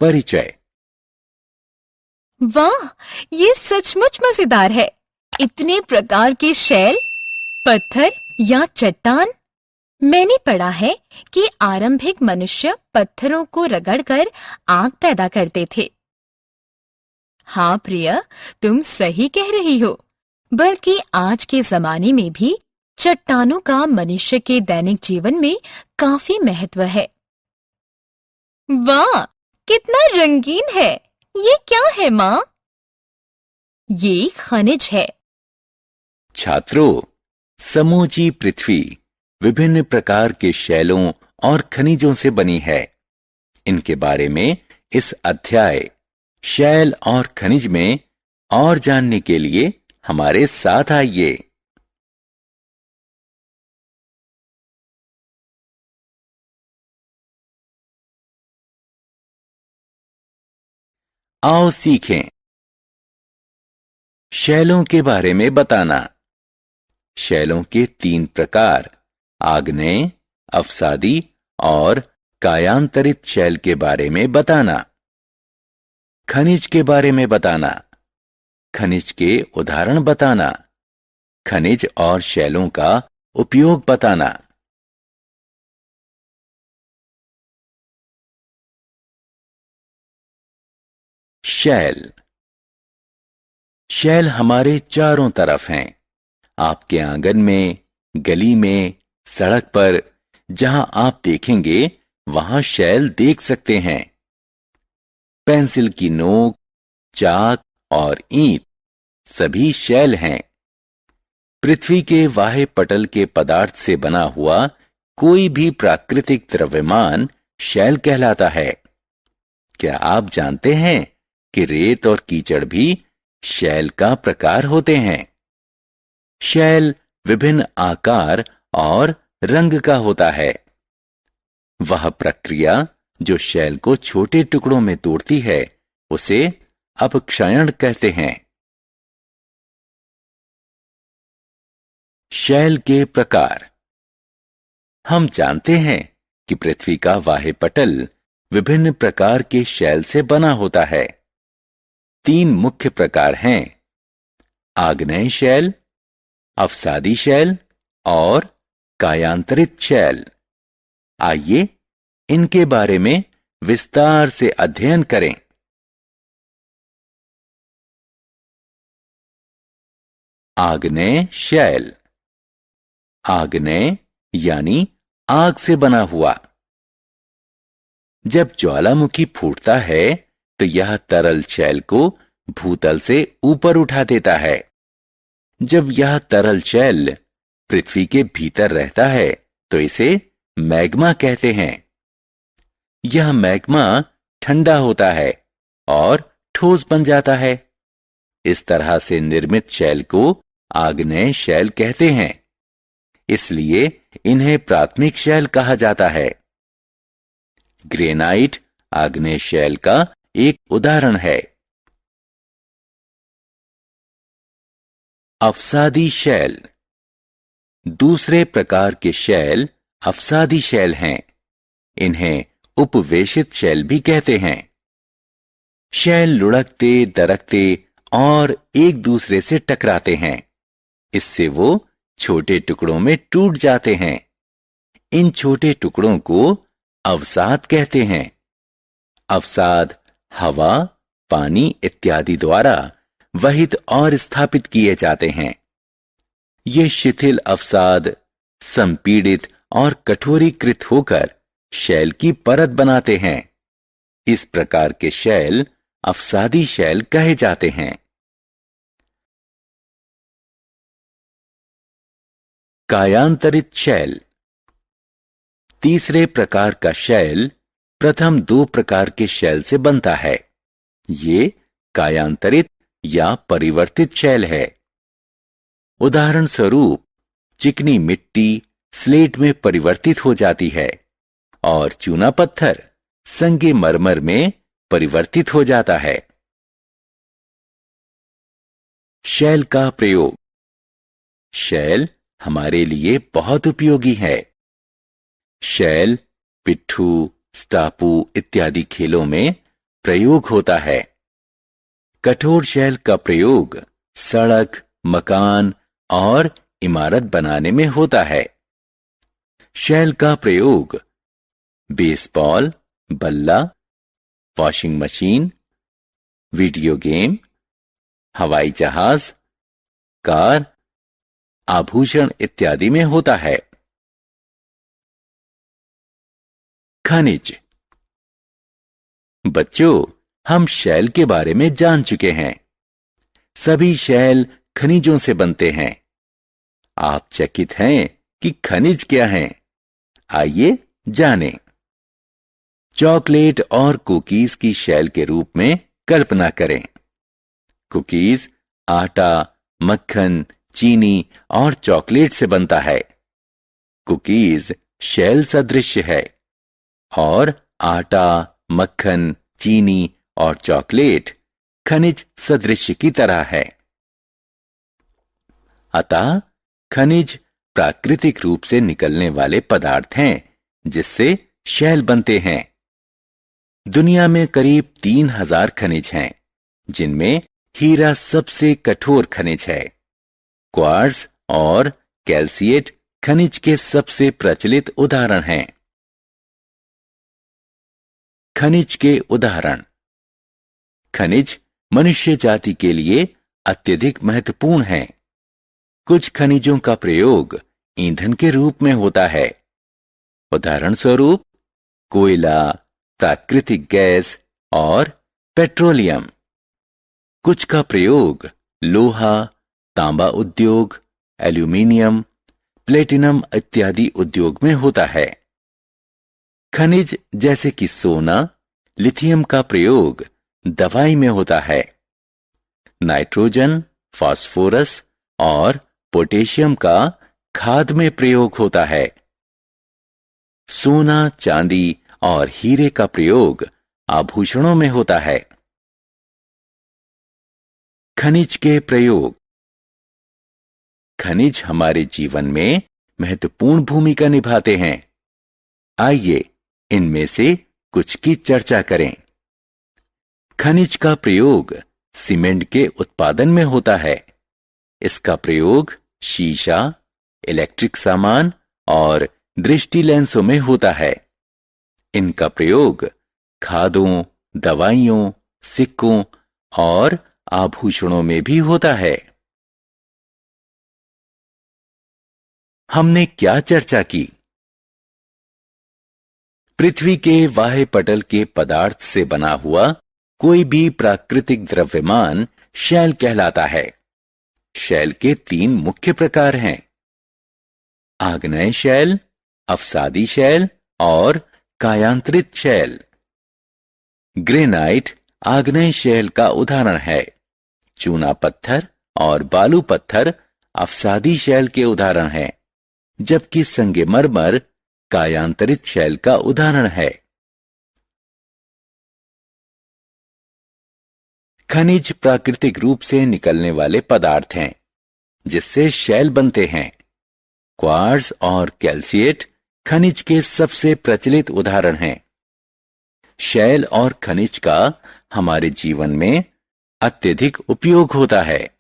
परिचय। वाह, ये सचमुच मजेदार है। इतने प्रकार के शैल, पत्थर या चट्टान। मैंने पढ़ा है कि आरंभिक मनुष्य पत्थरों को रगड़कर आग पैदा करते थे। हाँ प्रिया, तुम सही कह रही हो। बल्कि आज के जमाने में भी चट्टानों का मनुष्य के दैनिक जीवन में काफी महत्व है। वाह, कितना रंगीन है। ये क्या है माँ? ये खनिज है। छात्रों, समूची पृथ्वी विभिन्न प्रकार के शैलों और खनिजों से बनी है। इनके बारे में इस अध्याय शैल और खनिज में और जानने के लिए हमारे साथ आइए। आओ सीखें। शैलों के बारे में बताना। शैलों के 3 प्रकार, आग्नेय, अवसादी और कायांतरित शैल के बारे में बताना। खनिज के बारे में बताना। खनिज के उदाहरण बताना। खनिज और शैलों का उपयोग बताना। शैल। शैल हमारे चारों तरफ हैं। आपके आंगन में, गली में, सड़क पर, जहां आप देखेंगे वहां शैल देख सकते हैं। पेंसिल की नोक, चाक और ईंट सभी शैल हैं। पृथ्वी के वाह्य पटल के पदार्थ से बना हुआ कोई भी प्राकृतिक द्रव्यमान शैल कहलाता है। क्या आप जानते हैं कि रेत और कीचड़ भी शैल का प्रकार होते हैं? शैल विभिन्न आकार और रंग का होता है। वह प्रक्रिया जो शैल को छोटे टुकड़ों में तोड़ती है उसे अपक्षयण कहते हैं। शैल के प्रकार। हम जानते हैं कि पृथ्वी का वाह्य पटल विभिन्न प्रकार के शैल से बना होता है। 3 मुख्य प्रकार हैं, आग्नेय शैल, अवसादी शैल और कायांतरित शैल। आइए इनके बारे में विस्तार से अध्ययन करें। आग्नेय शैल। आग्नेय यानी आग से बना हुआ। जब ज्वालामुखी फूटता है तो यह तरल शैल को भूतल से ऊपर उठा देता है। जब यह तरल शैल पृथ्वी के भीतर रहता है तो इसे मैग्मा कहते हैं। यह मैग्मा ठंडा होता है और ठोस बन जाता है। इस तरह से निर्मित शैल को आग्नेय शैल कहते हैं। इसलिए इन्हें प्राथमिक शैल कहा जाता है। ग्रेनाइट आग्नेय शैल का एक उदाहरण है। अवसादी शैल। दूसरे प्रकार के शैल अवसादी शैल हैं। इन्हें उपवेशित शैल भी कहते हैं। शैल लुढ़कते, दरकते और एक दूसरे से टकराते हैं। इससे वो छोटे टुकड़ों में टूट जाते हैं। इन छोटे टुकड़ों को अवसाद कहते हैं। अवसाद हवा, पानी इत्यादि द्वारा वहित और स्थापित किए जाते हैं। ये शिथिल अवसाद संपीड़ित और कठोरीकृत होकर शैल की परत बनाते हैं। इस प्रकार के शैल अवसादी शैल कहे जाते हैं। कायांतरित शैल। तीसरे प्रकार का शैल प्रथम 2 प्रकार के शैल से बनता है। ये कायांतरित या परिवर्तित शैल है। उदाहरण स्वरूप चिकनी मिट्टी स्लेट में परिवर्तित हो जाती है और चूना पत्थर संगमरमर में परिवर्तित हो जाता है। शैल का प्रयोग। शैल हमारे लिए बहुत उपयोगी है। शैल पिट्ठू, स्टापू इत्यादि खेलों में प्रयोग होता है। कठोर शैल का प्रयोग सड़क, मकान और इमारत बनाने में होता है। शैल का प्रयोग बेसबॉल, बल्ला, वॉशिंग मशीन, वीडियो गेम, हवाई जहाज, कार, आभूषण इत्यादि में होता है। खनिज। बच्चों, हम शैल के बारे में जान चुके हैं। सभी शैल खनिजों से बनते हैं। आप चकित हैं कि खनिज क्या हैं? आइए जानें। चॉकलेट और कुकीज की शैल के रूप में कल्पना करें। कुकीज आटा, मक्खन, चीनी और चॉकलेट से बनता है। कुकीज शैल सदृश है और आटा, मक्खन, चीनी और चॉकलेट खनिज सदृश की तरह है। अतः खनिज प्राकृतिक रूप से निकलने वाले पदार्थ हैं जिससे शैल बनते हैं। दुनिया में करीब 3000 खनिज हैं, जिनमें हीरा सबसे कठोर खनिज है। क्वार्ट्ज और कैल्सिएट खनिज के सबसे प्रचलित उदाहरण हैं। खनिज के उदाहरण। खनिज मनुष्य जाति के लिए अत्यधिक महत्वपूर्ण हैं। कुछ खनिजों का प्रयोग ईंधन के रूप में होता है। उदाहरण स्वरूप कोयला, प्राकृतिक गैस और पेट्रोलियम। कुछ का प्रयोग लोहा, तांबा उद्योग, एल्यूमीनियम, प्लेटिनम इत्यादि उद्योग में होता है। खनिज जैसे कि सोना, लिथियम का प्रयोग दवाई में होता है। नाइट्रोजन, फास्फोरस और पोटेशियम का खाद में प्रयोग होता है। सोना, चांदी और हीरे का प्रयोग आभूषणों में होता है। खनिज के प्रयोग। खनिज हमारे जीवन में महत्वपूर्ण भूमिका निभाते हैं। आइए इनमें से कुछ की चर्चा करें। खनिज का प्रयोग सीमेंट के उत्पादन में होता है। इसका प्रयोग शीशा, इलेक्ट्रिक सामान और दृष्टि लेंसों में होता है। इनका प्रयोग खादों, दवाइयों, सिक्कों और आभूषणों में भी होता है। हमने क्या चर्चा की? पृथ्वी के वाह्य पटल के पदार्थ से बना हुआ कोई भी प्राकृतिक द्रव्यमान शैल कहलाता है। शैल के 3 मुख्य प्रकार हैं: आग्नेय शैल, अवसादी शैल और कायांतरित शैल। ग्रेनाइट आग्नेय शैल का उदाहरण है। चूना पत्थर और बालू पत्थर अवसादी शैल के उदाहरण हैं, जबकि संगमरमर कायांतरित शैल का उदाहरण है। खनिज प्राकृतिक रूप से निकलने वाले पदार्थ हैं, जिससे शैल बनते हैं। क्वार्ट्ज और कैल्सिएट खनिज के सबसे प्रचलित उदाहरण हैं। शैल और खनिज का हमारे जीवन में अत्यधिक उपयोग होता है।